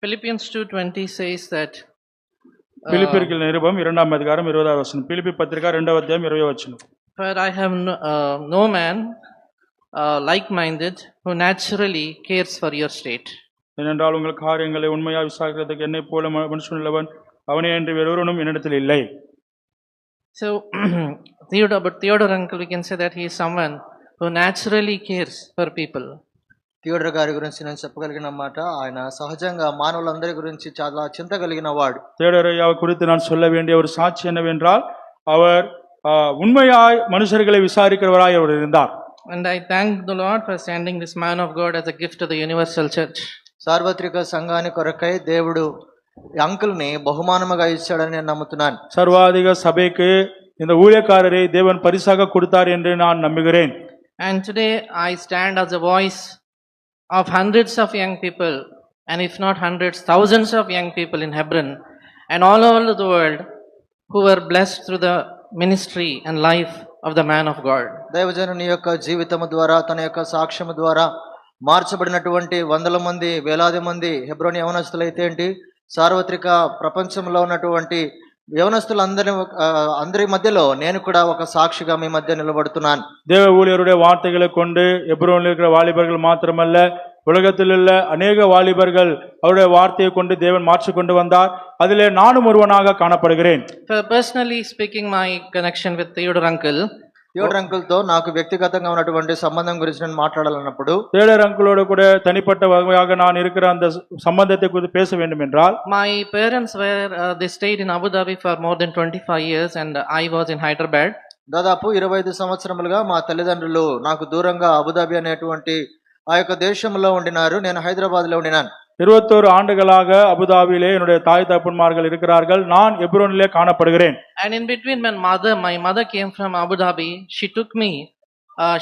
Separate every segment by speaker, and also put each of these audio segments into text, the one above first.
Speaker 1: Philippians 2:20 says that
Speaker 2: பிலிப்பியர்கள் நிருபம் 2ஆம் அதிகாரம் 20வது வசனம். பிலிப்பி பத்திரிகை 2ஆம் அத்தியாயம் 20வது வசனம்.
Speaker 1: For I have no man like-minded who naturally cares for your state.
Speaker 2: ஏனென்றால் உங்கள் காரியங்களை உண்மையாக விசாரிக்கிறதுக்கு என்னை போல மனுஷன் உள்ளவன் அவனே என்று வேறொருவனும் என்னிடத்தில் இல்லை.
Speaker 1: So Theodore uncle, we can say that he is someone who naturally cares for people.
Speaker 3: Theodore గారి గురించి నేను చెప్పగలిగిన మాట, ఆయన సహజంగా మానవులందరి గురించి చాలా చింత కలిగిన వాడు.
Speaker 2: தியோடர் ஐயாவை குறித்து நான் சொல்ல வேண்டிய ஒரு சாட்சி என்னவென்றால், அவர் உண்மையாய் மனுஷர்களை விசாரிக்கிறவராய் அவர் இருந்தார்.
Speaker 1: And I thank the Lord for sending this man of God as a gift to the universal church.
Speaker 3: సార్వత్రిక సంఘానికి కొరకై దేవుడు అంకుల్ ని బహుమానముగా ఇచ్చాడని నేను నమ్ముతున్నాను.
Speaker 2: சர்வாதிக சபைக்கு இந்த ஊழியக்காரரை தேவன் பரிசாக கொடுத்தார் என்று நான் நம்புகிறேன்.
Speaker 1: And today I stand as a voice of hundreds of young people, and if not hundreds, thousands of young people in Hebron and all over the world who were blessed through the ministry and life of the man of God.
Speaker 3: దైవజనుని యొక్క జీవితము ద్వారా, తన యొక్క సాక్ష్యము ద్వారా మార్చబడినటువంటి వందల మంది, వేలాది మంది హెబ్రోన్ యవనస్తులైతే ఏంటి, సార్వత్రిక ప్రపంచంలో ఉన్నటువంటి యవనస్తులందరి మధ్యలో నేను కూడా ఒక సాక్షిగా మీ మధ్య నిలబడుతున్నాను.
Speaker 2: தேவ ஊழியருடைய வார்த்தைகளை கொண்டு எப்ரோனில் இருக்கிற வாலிபர்கள் மாத்திரமல்ல, உலகத்தில் உள்ள அநேக வாலிபர்கள் அவருடைய வார்த்தையை கொண்டு தேவன் மாற்றி கொண்டு வந்தார். அதிலே நானும் ஒருவனாக காணப்படுகிறேன்.
Speaker 1: For personally speaking, my connection with Theodore uncle,
Speaker 3: Theodore uncle తో నాకు వ్యక్తిగతంగా ఉన్నటువంటి సంబంధం గురించి నేను మాట్లాడాలన్నప్పుడు,
Speaker 2: தியோடர் அங்கிளோடு கூட தனிப்பட்ட வகையாக நான் இருக்கிற அந்த சம்பந்தத்தை குறித்து பேச வேண்டும் என்றால்,
Speaker 1: my parents were they stayed in Abu Dhabi for more than 25 years and I was in Hyderabad.
Speaker 3: దాదాపు 25 సంవత్సరములుగా మా తల్లిదండ్రులు నాకు దూరంగా అబుదాబి అనేటువంటి ఆ యొక్క దేశంలో ఉండినారు, నేను హైదరాబాద్ లో ఉండినాను.
Speaker 2: 21 ஆண்டுகளாக அபுதாபியிலே என்னுடைய தாய் தகப்பன்மார்கள் இருக்கிறார்கள். நான் எப்ரோனிலே காணப்படுகிறேன்.
Speaker 1: And in between, when my mother came from Abu Dhabi, she took me,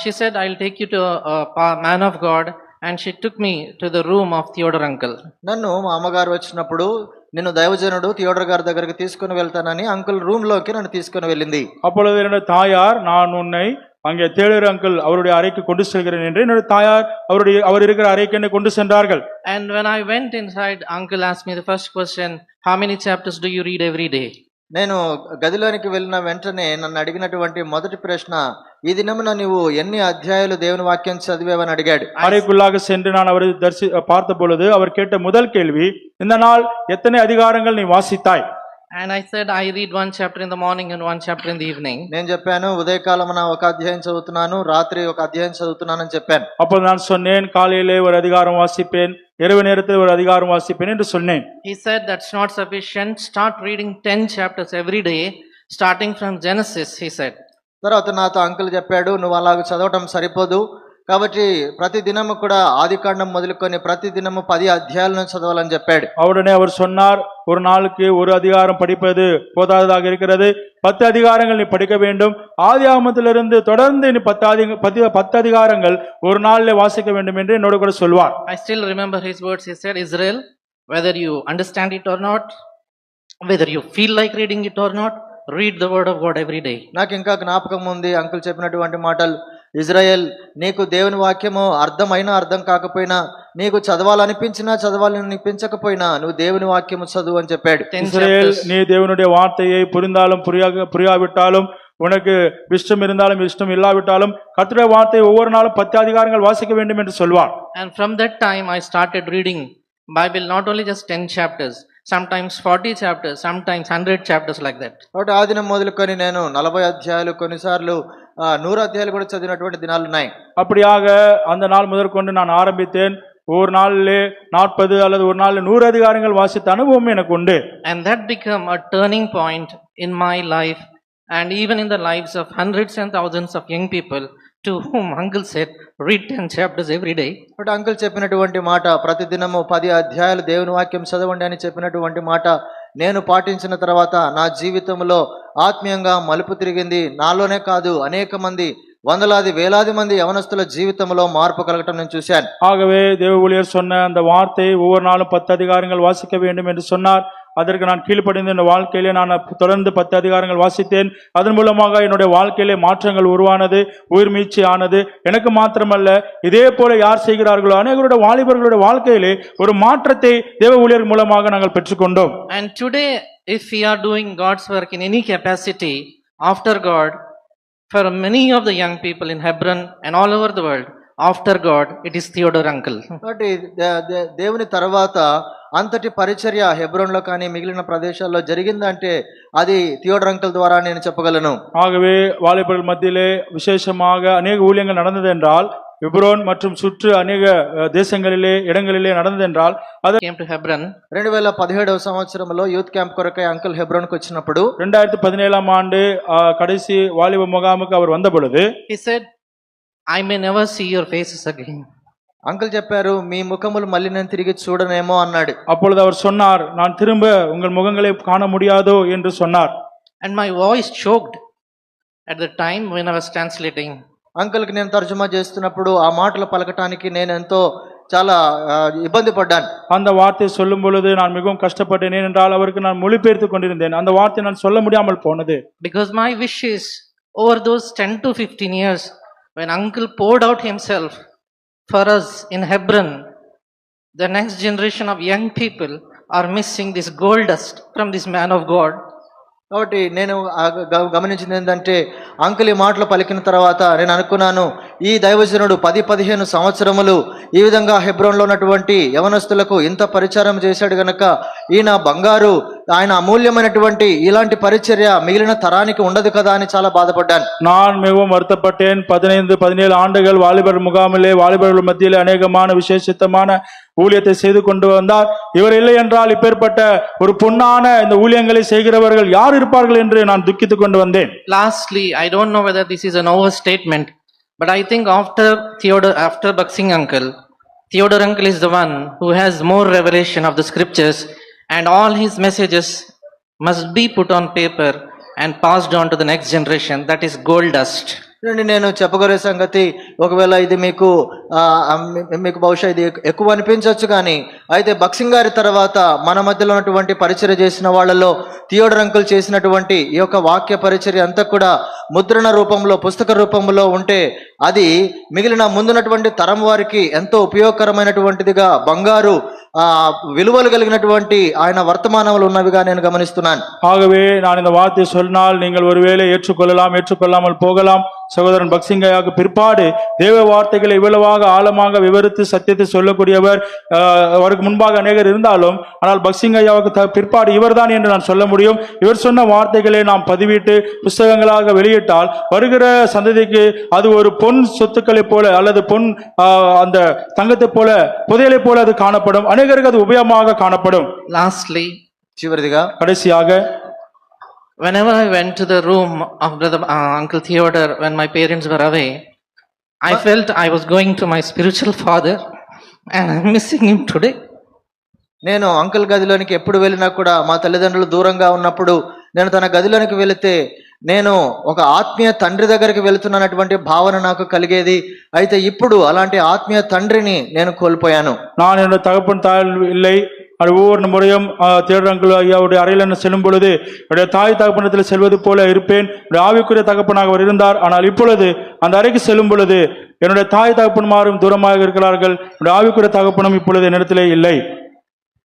Speaker 1: she said, I'll take you to a man of God, and she took me to the room of Theodore uncle.
Speaker 3: నన్ను మా అమ్మగారు వచ్చినప్పుడు నిన్ను దైవజనుడు Theodore గారి దగ్గరికి తీసుకుని వెళ్తానని అంకుల్ రూమ్ లోకి నన్ను తీసుకుని వెళ్ళింది.
Speaker 2: அப்பொழுது என்னுடைய தாயார், நான் உன்னை அங்கே தியோடர் அங்கிள் அவருடைய அறைக்கு கொண்டு செல்கிறேன் என்று என்னுடைய தாயார் அவர் இருக்கிற அறைக்கு என்னை கொண்டு சென்றார்கள்.
Speaker 1: And when I went inside, uncle asked me the first question, how many chapters do you read every day?
Speaker 3: నేను గదిలోనికి వెళ్ళిన వెంటనే నన్ను అడిగినటువంటి మొదటి ప్రశ్న, ఈ దినమున నీవు ఎన్ని అధ్యాయాలు దేవుని వాక్యం చదివేవని అడిగాడు.
Speaker 2: அறைக்குள்ளாக சென்று நான் அவரை பார்த்த பொழுது அவர் கேட்ட முதல் கேள்வி, இந்த நாள் எத்தனை அதிகாரங்கள் நீ வாசித்தாய்?
Speaker 1: And I said, I read one chapter in the morning and one chapter in the evening.
Speaker 3: నేను చెప్పాను, ఉదయకాలమున ఒక అధ్యాయం చదువుతున్నాను, రాత్రి ఒక అధ్యాయం చదువుతున్నానని చెప్పాను.
Speaker 2: அப்போ நான் சொன்னேன், காலையிலே ஒரு அதிகாரம் வாசிப்பேன், இரவு நேரத்தில் ஒரு அதிகாரம் வாசிப்பேன் என்று சொன்னேன்.
Speaker 1: He said, that's not sufficient, start reading 10 chapters every day starting from Genesis, he said.
Speaker 3: తర్వాత నాతో అంకుల్ చెప్పాడు, నువ్వు అలాగ చదవటం సరిపోదు, కాబట్టి ప్రతి దినము కూడా ఆదికాండం మొదలుకొని ప్రతి దినము 10 అధ్యాయాలను చదవాలని చెప్పాడు.
Speaker 2: உடனே அவர் சொன்னார், ஒரு நாளுக்கு ஒரு அதிகாரம் படிப்பது போதாததாக இருக்கிறது, 10 அதிகாரங்கள் நீ படிக்க வேண்டும். ஆதியாகமத்திலிருந்து தொடர்ந்து நீ 10 அதிகாரங்கள் ஒரு நாளிலே வாசிக்க வேண்டும் என்று என்னோடு கூட சொல்வார்.
Speaker 1: I still remember his words. He said, Israel, whether you understand it or not, whether you feel like reading it or not, read the word of God every day.
Speaker 3: నాకు ఇంకా జ్ఞాపకం ఉంది అంకుల్ చెప్పినటువంటి మాటలు. ఇజ్రాయెల్, నీకు దేవుని వాక్యము అర్థమైనా అర్థం కాకపోయినా, నీకు చదవాలనిపించినా చదవాలనిపించకపోయినా నువ్వు దేవుని వాక్యము చదువు అని చెప్పాడు.
Speaker 2: இஸ்ரவேல், நீ தேவனுடைய வார்த்தையை புரிந்தாலும் புரியாவிட்டாலும், உனக்கு இஷ்டம் இருந்தாலும் இஷ்டம் இல்லாவிட்டாலும் கர்த்தருடைய வார்த்தையை ஒவ்வொரு நாளும் 10 அதிகாரங்கள் வாசிக்க வேண்டும் என்று சொல்வார்.
Speaker 1: And from that time I started reading Bible, not only just 10 chapters, sometimes 40 chapters, sometimes 100 chapters, like that.
Speaker 3: కాబట్టి ఆ దినం మొదలుకొని నేను 40 అధ్యాయాలు, కొన్నిసార్లు 100 అధ్యాయాలు కూడా చదివినటువంటి దినాలు ఉన్నాయి.
Speaker 2: அப்படியாக அந்த நாள் முதற்கொண்டு நான் ஆரம்பித்தேன். ஒரு நாளிலே 40 அல்லது ஒரு நாளில் 100 அதிகாரங்கள் வாசித்த அனுபவம் எனக்கு உண்டு.
Speaker 1: And that became a turning point in my life and even in the lives of hundreds and thousands of young people to whom uncle said, read 10 chapters every day.
Speaker 3: But uncle చెప్పినటువంటి మాట, ప్రతి దినము 10 అధ్యాయాలు దేవుని వాక్యం చదవండి అని చెప్పినటువంటి మాట నేను పాటించిన తర్వాత నా జీవితంలో ఆత్మీయంగా మలుపు తిరిగింది. నాలోనే కాదు, అనేక మంది, వందలాది వేలాది మంది యవనస్తుల జీవితంలో మార్పు కలగటం నేను చూశాను.
Speaker 2: ஆகவே தேவ ஊழியர் சொன்ன அந்த வார்த்தை ஒவ்வொரு நாளும் 10 அதிகாரங்கள் வாசிக்க வேண்டும் என்று சொன்னார். அதற்கு நான் கீழ்ப்படிந்து இந்த வாழ்க்கையிலே நான் தொடர்ந்து 10 அதிகாரங்கள் வாசித்தேன். அதன் மூலமாக என்னுடைய வாழ்க்கையிலே மாற்றங்கள் உருவானது, உயிர் மீட்சி ஆனது. எனக்கு மாத்திரமல்ல, இதே போல யார் செய்கிறார்களோ அநேகருடைய வாலிபர்களுடைய வாழ்க்கையிலே ஒரு மாற்றத்தை தேவ ஊழியர் மூலமாக நாங்கள் பெற்றுக்கொண்டோம்.
Speaker 1: And today, if we are doing God's work in any capacity after God, for many of the young people in Hebron and all over the world, after God, it is Theodore uncle.
Speaker 3: కాబట్టి దేవుని తర్వాత అంతటి పరిచర్య హెబ్రోన్లో కానీ మిగిలిన ప్రదేశాల్లో జరిగిందంటే అది థియోడర్ అంకుల్ ద్వారా నేను చెప్పగలను.
Speaker 2: ஆகவே வாலிபர்கள் மத்தியிலே விசேஷமாக அநேக ஊழியங்கள் நடந்தது என்றால், எப்ரோன் மற்றும் சுற்று அநேக தேசங்களிலே இடங்களிலே நடந்ததென்றால் அது
Speaker 1: Came to Hebron.
Speaker 3: 2017వ సంవత్సరంలో యూత్ క్యాంప్ కొరకై అంకుల్ హెబ్రోన్కి వచ్చినప్పుడు
Speaker 2: 2017ஆம் ஆண்டு கடைசி வாலிப முகாமுக்கு அவர் வந்த பொழுது
Speaker 1: He said, I may never see your faces again.
Speaker 3: Uncle చెప్పారు, మీ ముఖములు మళ్ళీ నేను తిరిగి చూడనేమో అన్నాడు.
Speaker 2: அப்பொழுது அவர் சொன்னார், நான் திரும்ப உங்கள் முகங்களை காண முடியாதோ என்று சொன்னார்.
Speaker 1: And my voice choked at the time when I was translating.
Speaker 3: అంకుల్కి నేను తర్జుమా చేస్తున్నప్పుడు ఆ మాటలు పలకటానికి నేను ఎంతో చాలా ఇబ్బంది పడ్డాను.
Speaker 2: அந்த வார்த்தை சொல்லும் பொழுது நான் மிகவும் கஷ்டப்பட்டேன். ஏனென்றால் அவருக்கு நான் மொழிபெயர்த்து கொண்டிருந்தேன். அந்த வார்த்தை நான் சொல்ல முடியாமல் போனது.
Speaker 1: Because my wish is over those 10 to 15 years when uncle poured out himself for us in Hebron, the next generation of young people are missing this gold dust from this man of God.
Speaker 3: కాబట్టి నేను గమనించింది ఏంటంటే, uncle ఈ మాటలు పలికిన తర్వాత నేను అనుకున్నాను, ఈ దైవజనుడు 10-15 సంవత్సరములు ఈ విధంగా హెబ్రోన్లో ఉన్నటువంటి యవనస్తులకు ఇంత పరిచారం చేశాడు గనక ఈయన బంగారు, ఆయన అమూల్యమైనటువంటి ఇలాంటి పరిచర్య మిగిలిన తరానికి ఉండదు కదా అని చాలా బాధపడ్డాను.
Speaker 2: நான் மிகவும் வருத்தப்பட்டேன். 15-17 ஆண்டுகள் வாலிபர் முகாமிலே வாலிபர்கள் மத்தியிலே அநேகமான விசேஷித்தமான ஊழியத்தை செய்து கொண்டு வந்தார். இவர் இல்லை என்றால் இப்பேற்பட்ட ஒரு பொன்னான இந்த ஊழியங்களை செய்கிறவர்கள் யார் இருப்பார்கள் என்று நான் துக்கித்துக் கொண்டு வந்தேன்.
Speaker 1: Lastly, I don't know whether this is an overstatement, but I think after Baksing uncle, Theodore uncle is the one who has more revelation of the scriptures, and all his messages must be put on paper and passed on to the next generation. That is gold dust.
Speaker 3: నేను చెప్పగలే సంగతి, ఒకవేళ ఇది మీకు బహుశా ఇది ఎక్కువ అనిపించవచ్చు, కానీ అయితే బక్సింగ్ గారి తర్వాత మన మధ్యలో ఉన్నటువంటి పరిచర్య చేసిన వాళ్ళలో థియోడర్ అంకుల్ చేసినటువంటి ఈ యొక్క వాక్య పరిచర్య అంతా కూడా ముద్రణ రూపంలో, పుస్తక రూపంలో ఉంటే అది మిగిలిన ముందున్నటువంటి తరం వారికి ఎంతో ఉపయోగకరమైనటువంటిదిగా, బంగారు విలువలు కలిగినటువంటి ఆయన వర్తమానములు ఉన్నవిగా నేను గమనిస్తున్నాను.
Speaker 2: ஆகவே நான் இந்த வார்த்தை சொன்னால் நீங்கள் ஒருவேளை ஏற்றுக்கொள்ளலாம், ஏற்றுக்கொள்ளாமல் போகலாம். சகோதரன் பக்சிங்கையாக பிற்பாடு தேவ வார்த்தைகளை இவ்வளவாக ஆழமாக விவரித்து சத்தியத்தை சொல்லக்கூடியவர் அவருக்கு முன்பாக அநேகர் இருந்தாலும், ஆனால் பக்சிங்கையாவுக்கு பிற்பாடு இவர்தான் என்று நான் சொல்ல முடியும். இவர் சொன்ன வார்த்தைகளை நாம் பதிவிட்டு புஸ்தகங்களாக வெளியிட்டால் வருகிற சந்ததிக்கு அது ஒரு பொன் சொத்துக்களை போல அல்லது பொன் அந்த தங்கத்தை போல, புதையலை போல அது காணப்படும். அநேகருக்கு அது உபயோகமாக காணப்படும்.
Speaker 1: Lastly,
Speaker 3: చివరిదిగా
Speaker 2: கடைசியாக
Speaker 1: whenever I went to the room of Uncle Theodore when my parents were away, I felt I was going to my spiritual father and I'm missing him today.
Speaker 3: నేను అంకుల్ గదిలోనికి ఎప్పుడు వెళ్ళినా కూడా, మా తల్లిదండ్రులు దూరంగా ఉన్నప్పుడు నేను తన గదిలోనికి వెళితే నేను ఒక ఆత్మీయ తండ్రి దగ్గరికి వెళుతున్నటువంటి భావన నాకు కలిగేది. అయితే ఇప్పుడు అలాంటి ఆత్మీయ తండ్రిని నేను కోల్పోయాను.
Speaker 2: நான் என்னோட தகப்பன் தாய் இல்லை. அது ஒவ்வொரு முறையும் தேடர் அங்கிள் ஐயாவுடைய அறையில் செல்லும் பொழுது என்னுடைய தாய் தகப்பனத்தில் செல்வது போல இருப்பேன். ஆவிக்குரிய தகப்பனாக அவர் இருந்தார். ஆனால் இப்பொழுது அந்த அறைக்கு செல்லும் பொழுது என்னுடைய தாய் தகப்பன்மாரும் தூரமாக இருக்கிறார்கள். ஆவிக்குரிய தகப்பனும் இப்பொழுது என்னிடத்திலே இல்லை.